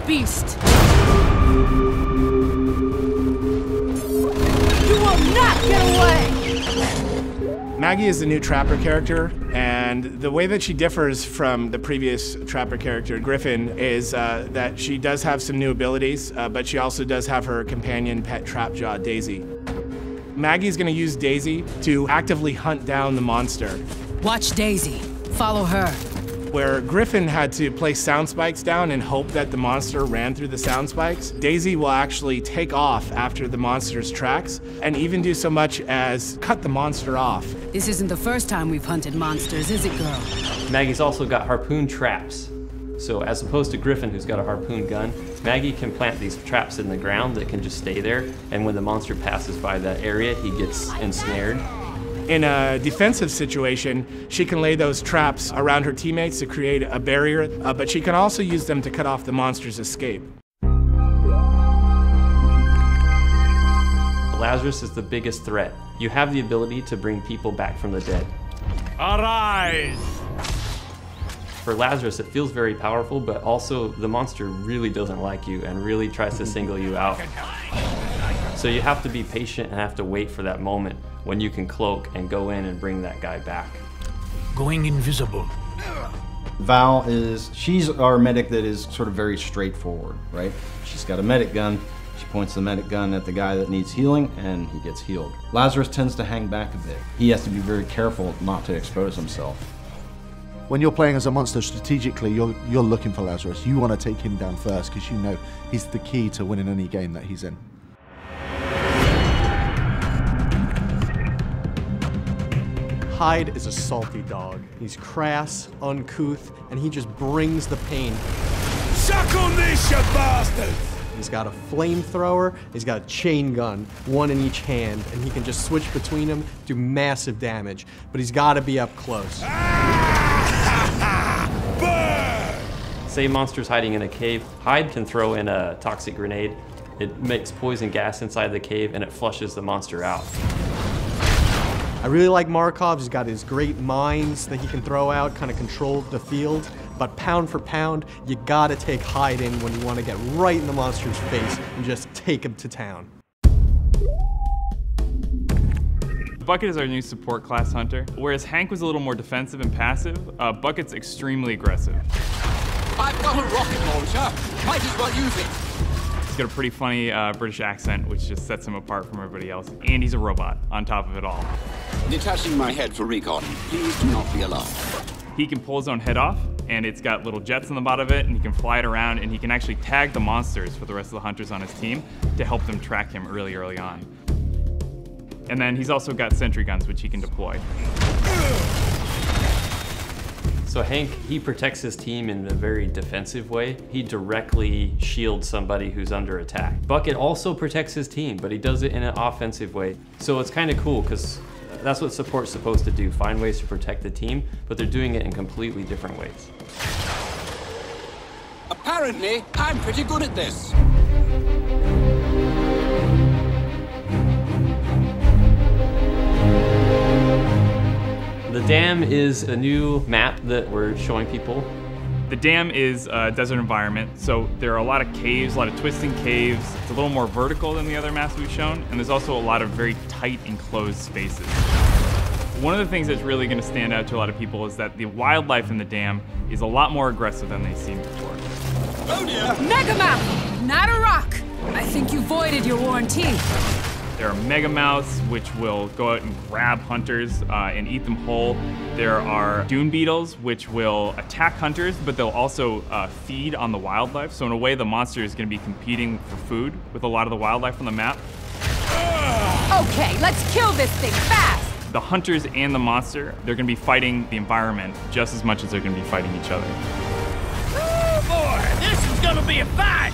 beast! You will not get away! Maggie is the new Trapper character, and the way that she differs from the previous Trapper character, Griffin, is that she does have some new abilities, but she also does have her companion pet Trapjaw, Daisy. Maggie's gonna use Daisy to actively hunt down the monster. Watch Daisy. Follow her. Where Griffin had to place sound spikes down and hope that the monster ran through the sound spikes, Daisy will actually take off after the monster's tracks and even do so much as cut the monster off. This isn't the first time we've hunted monsters, is it, girl? Maggie's also got harpoon traps. So as opposed to Griffin, who's got a harpoon gun, Maggie can plant these traps in the ground that can just stay there, and when the monster passes by that area, he gets ensnared. In a defensive situation, she can lay those traps around her teammates to create a barrier, but she can also use them to cut off the monster's escape. Lazarus is the biggest threat. You have the ability to bring people back from the dead. Arise! For Lazarus, it feels very powerful, but also the monster really doesn't like you and really tries to single you out. So you have to be patient and have to wait for that moment when you can cloak and go in and bring that guy back. Going invisible. Val she's our medic that is sort of very straightforward, right? She's got a medic gun. She points the medic gun at the guy that needs healing, and he gets healed. Lazarus tends to hang back a bit. He has to be very careful not to expose himself. When you're playing as a monster strategically, you're looking for Lazarus. You want to take him down first because you know he's the key to winning any game that he's in. Hyde is a salty dog. He's crass, uncouth, and he just brings the pain. Suck on this, you bastard! He's got a flamethrower, he's got a chain gun, one in each hand, and he can just switch between them, do massive damage. But he's got to be up close. Say monster's hiding in a cave, Hyde can throw in a toxic grenade. It makes poison gas inside the cave and it flushes the monster out. I really like Markov. He's got his great mines that he can throw out, kind of control the field. But pound for pound, you gotta take Hyde in when you want to get right in the monster's face and just take him to town. Bucket is our new support class hunter. Whereas Hank was a little more defensive and passive, Bucket's extremely aggressive. I've got a rocket launcher. Might as well use it. He's got a pretty funny British accent, which just sets him apart from everybody else. And he's a robot on top of it all. Detaching my head for recon. Please do not be alarmed. He can pull his own head off, and it's got little jets on the bottom of it, and he can fly it around, and he can actually tag the monsters for the rest of the hunters on his team to help them track him early on. And then he's also got sentry guns, which he can deploy. So Hank, he protects his team in a very defensive way. He directly shields somebody who's under attack. Bucket also protects his team, but he does it in an offensive way. So it's kind of cool, because that's what support's supposed to do, find ways to protect the team, but they're doing it in completely different ways. Apparently, I'm pretty good at this. The Dam is a new map that we're showing people. The Dam is a desert environment, so there are a lot of caves, a lot of twisting caves. It's a little more vertical than the other maps we've shown, and there's also a lot of very tight, enclosed spaces. One of the things that's really going to stand out to a lot of people is that the wildlife in the Dam is a lot more aggressive than they've seen before. Oh dear! Megamouth, not a rock. I think you voided your warranty. There are megamouths, which will go out and grab hunters and eat them whole. There are dune beetles, which will attack hunters, but they'll also feed on the wildlife. So in a way, the monster is going to be competing for food with a lot of the wildlife on the map. Okay, let's kill this thing fast. The hunters and the monster, they're going to be fighting the environment just as much as they're going to be fighting each other. Oh boy, this is gonna be a fight!